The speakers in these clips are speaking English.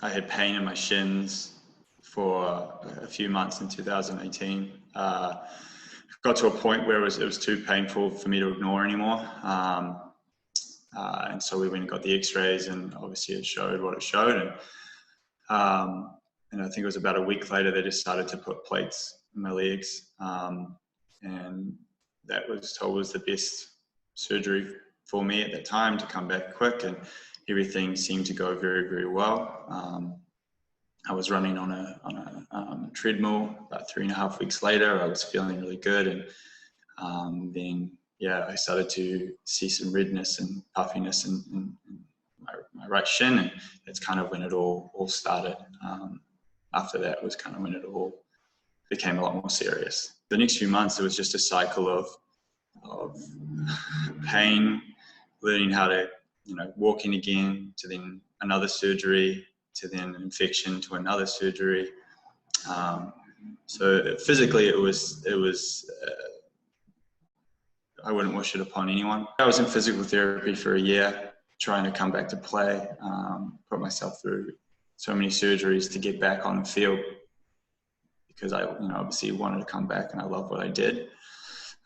I had pain in my shins for a few months in 2018. Got to a point where it was too painful for me to ignore anymore. And so we went and got the x-rays, and obviously it showed what it showed. And I think it was about a week later they decided to put plates in my legs. And that was told was the best surgery for me at that time to come back quick, and everything seemed to go very, very well. I was running on a treadmill. About 3.5 weeks later, I was feeling really good, and then I started to see some redness and puffiness in my right shin, and that's kind of when it all started. After that was kind of when it all became a lot more serious. The next few months, it was just a cycle of pain, learning how to, walking again, to then another surgery, to then an infection, to another surgery. So physically, it was. I wouldn't wish it upon anyone. I was in physical therapy for a year, trying to come back to play. Put myself through so many surgeries to get back on the field, because I, obviously wanted to come back, and I love what I did.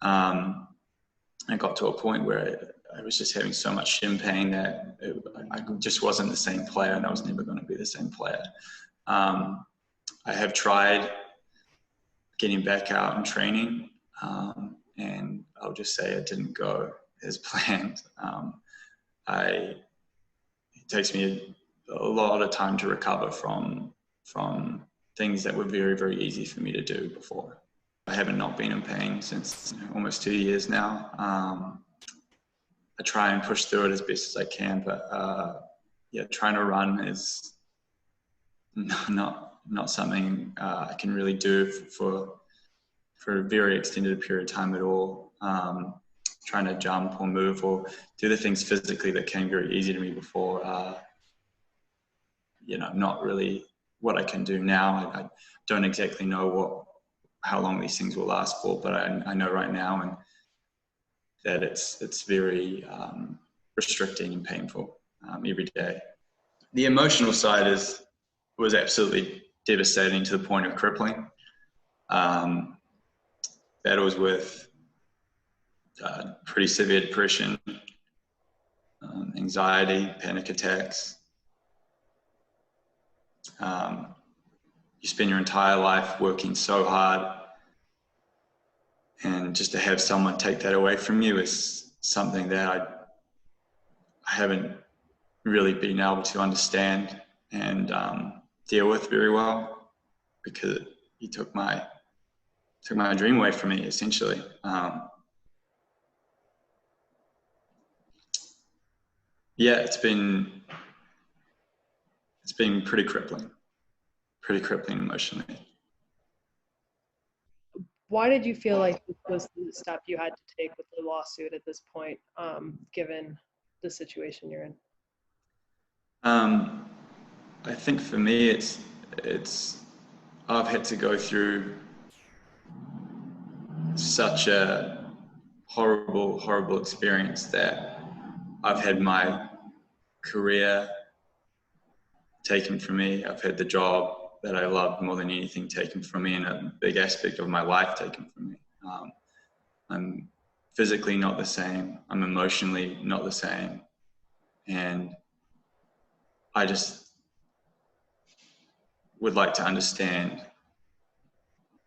I got to a point where I was just having so much shin pain that I just wasn't the same player, and I was never going to be the same player. I have tried getting back out and training, and I'll just say it didn't go as planned. It takes me a lot of time to recover from things that were very, very easy for me to do before. I haven't not been in pain since almost 2 years now. I try and push through it as best as I can, but trying to run is not something I can really do for a very extended period of time at all. Trying to jump or move or do the things physically that came very easy to me before, not really what I can do now. I don't exactly know how long these things will last for, but I know right now and that it's very restricting and painful every day. The emotional side was absolutely devastating to the point of crippling. Battles with pretty severe depression, anxiety, panic attacks. You spend your entire life working so hard, and just to have someone take that away from you is something that I haven't really been able to understand and deal with very well, because he took my dream away from me, essentially. It's been pretty crippling emotionally. Why did you feel like this was the step you had to take with the lawsuit at this point, given the situation you're in? I think for me, it's I've had to go through such a horrible experience that I've had my career taken from me. I've had the job that I loved more than anything taken from me, and a big aspect of my life taken from me. I'm physically not the same. I'm emotionally not the same. And I just would like to understand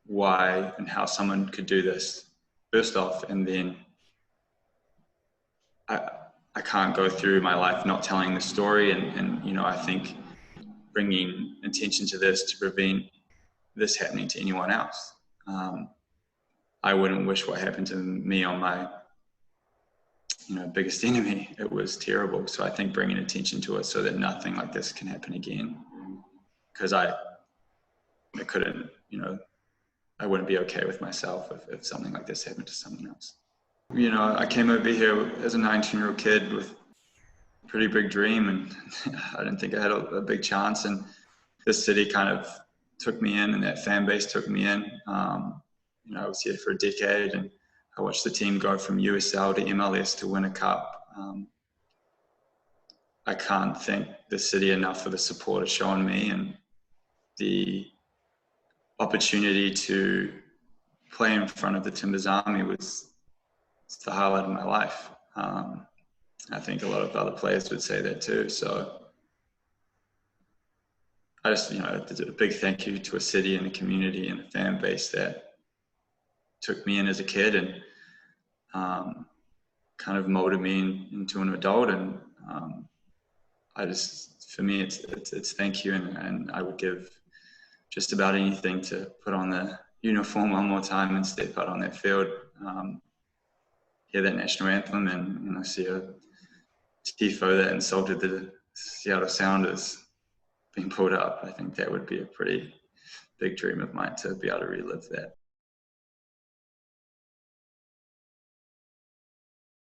why and how someone could do this, first off, and then I can't go through my life not telling the story, and I think bringing attention to this to prevent this happening to anyone else. I wouldn't wish what happened to me on my biggest enemy. It was terrible. So I think bringing attention to it so that nothing like this can happen again, because I couldn't, I wouldn't be okay with myself if something like this happened to someone else. I came over here as a 19-year-old kid with a pretty big dream, and I didn't think I had a big chance. And this city kind of took me in, and that fan base took me in. I was here for a decade, and I watched the team go from USL to MLS to win a cup. I can't thank the city enough for the support it's shown me and the opportunity to play in front of the Timbers Army was the highlight of my life. I think a lot of other players would say that too. So I just, a big thank you to a city and a community and a fan base that took me in as a kid and kind of molded me into an adult. And for me, it's thank you. And I would give just about anything to put on the uniform one more time and step out on that field, hear that national anthem and see a tifo that insulted the Seattle Sounders being pulled up. I think that would be a pretty big dream of mine to be able to relive that.